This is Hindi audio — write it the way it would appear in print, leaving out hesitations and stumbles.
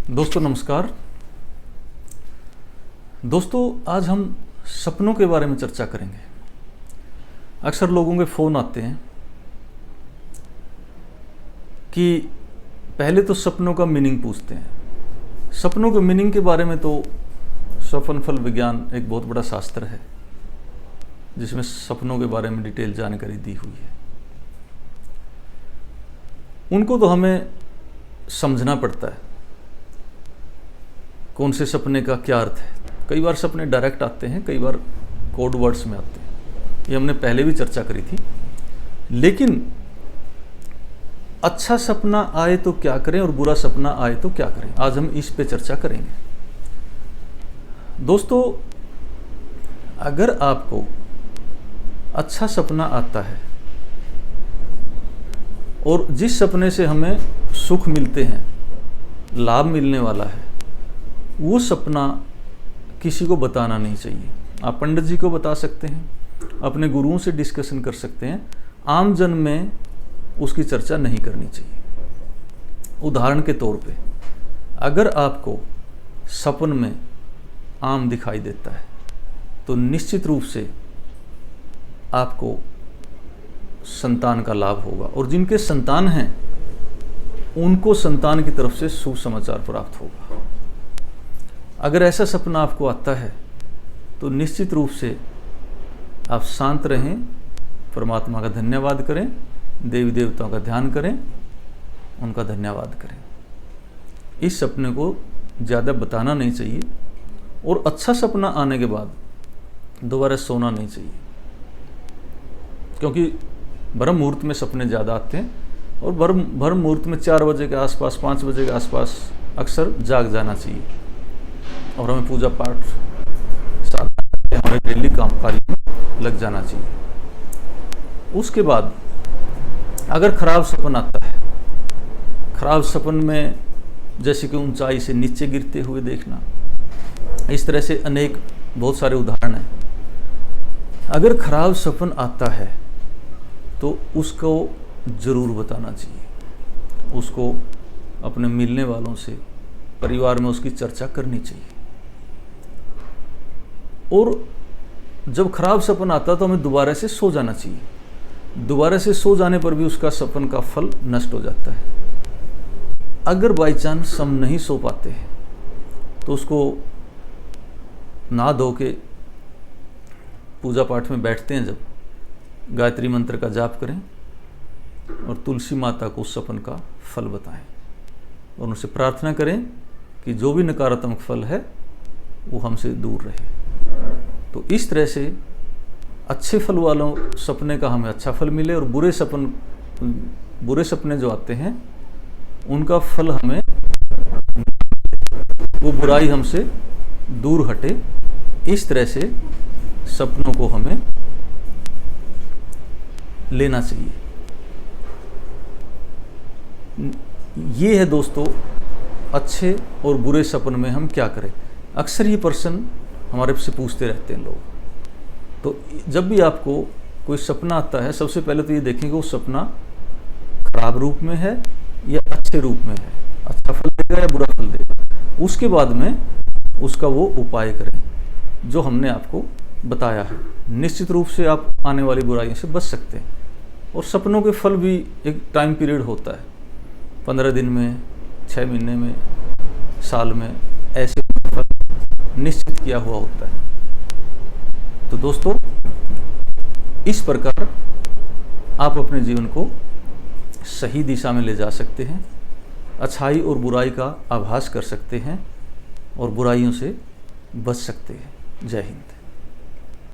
दोस्तों नमस्कार। दोस्तों आज हम सपनों के बारे में चर्चा करेंगे। अक्सर लोगों के फ़ोन आते हैं कि पहले तो सपनों का मीनिंग पूछते हैं। सपनों के मीनिंग के बारे में तो स्वप्न फल विज्ञान एक बहुत बड़ा शास्त्र है जिसमें सपनों के बारे में डिटेल जानकारी दी हुई है। उनको तो हमें समझना पड़ता है कौन से सपने का क्या अर्थ है। कई बार सपने डायरेक्ट आते हैं, कई बार कोड वर्ड्स में आते हैं। ये हमने पहले भी चर्चा करी थी। लेकिन अच्छा सपना आए तो क्या करें और बुरा सपना आए तो क्या करें, आज हम इस पे चर्चा करेंगे। दोस्तों अगर आपको अच्छा सपना आता है और जिस सपने से हमें सुख मिलते हैं, लाभ मिलने वाला है, वो सपना किसी को बताना नहीं चाहिए। आप पंडित जी को बता सकते हैं, अपने गुरुओं से डिस्कशन कर सकते हैं, आम जन में उसकी चर्चा नहीं करनी चाहिए। उदाहरण के तौर पे अगर आपको सपन में आम दिखाई देता है तो निश्चित रूप से आपको संतान का लाभ होगा और जिनके संतान हैं उनको संतान की तरफ से सुसमाचार प्राप्त होगा। अगर ऐसा सपना आपको आता है तो निश्चित रूप से आप शांत रहें, परमात्मा का धन्यवाद करें, देवी देवताओं का ध्यान करें, उनका धन्यवाद करें। इस सपने को ज़्यादा बताना नहीं चाहिए और अच्छा सपना आने के बाद दोबारा सोना नहीं चाहिए, क्योंकि ब्रह्म मुहूर्त में सपने ज़्यादा आते हैं और ब्रह्म मुहूर्त में 4 बजे के आसपास, 5 बजे के आसपास अक्सर जाग जाना चाहिए और हमें पूजा पाठ साथ हमारे डेली काम कार्य में लग जाना चाहिए। उसके बाद अगर खराब सपन आता है, खराब सपन में जैसे कि ऊंचाई से नीचे गिरते हुए देखना, इस तरह से अनेक बहुत सारे उदाहरण हैं। अगर खराब सपन आता है तो उसको ज़रूर बताना चाहिए, उसको अपने मिलने वालों से, परिवार में उसकी चर्चा करनी चाहिए। और जब खराब सपन आता तो हमें दोबारा से सो जाना चाहिए। दोबारा से सो जाने पर भी उसका सपन का फल नष्ट हो जाता है। अगर बाई चांस हम नहीं सो पाते हैं तो उसको नहा धो के पूजा पाठ में बैठते हैं, जब गायत्री मंत्र का जाप करें और तुलसी माता को उस सपन का फल बताएं और उनसे प्रार्थना करें कि जो भी नकारात्मक फल है वो हमसे दूर रहे। तो इस तरह से अच्छे फल वालों सपने का हमें अच्छा फल मिले और बुरे सपने जो आते हैं उनका फल हमें, वो बुराई हमसे दूर हटे। इस तरह से सपनों को हमें लेना चाहिए। ये है दोस्तों अच्छे और बुरे सपन में हम क्या करें। अक्सर ये प्रश्न हमारे से पूछते रहते हैं लोग। तो जब भी आपको कोई सपना आता है, सबसे पहले तो ये देखें कि वो सपना खराब रूप में है या अच्छे रूप में है, अच्छा फल देगा या बुरा फल देगा। उसके बाद में उसका वो उपाय करें जो हमने आपको बताया है। निश्चित रूप से आप आने वाली बुराइयों से बच सकते हैं। और सपनों के फल भी एक टाइम पीरियड होता है, 15 दिन में, 6 महीने में, साल में, ऐसे फल निश्चित किया हुआ होता है। तो दोस्तों इस प्रकार आप अपने जीवन को सही दिशा में ले जा सकते हैं, अच्छाई और बुराई का आभास कर सकते हैं और बुराइयों से बच सकते हैं। जय हिंद।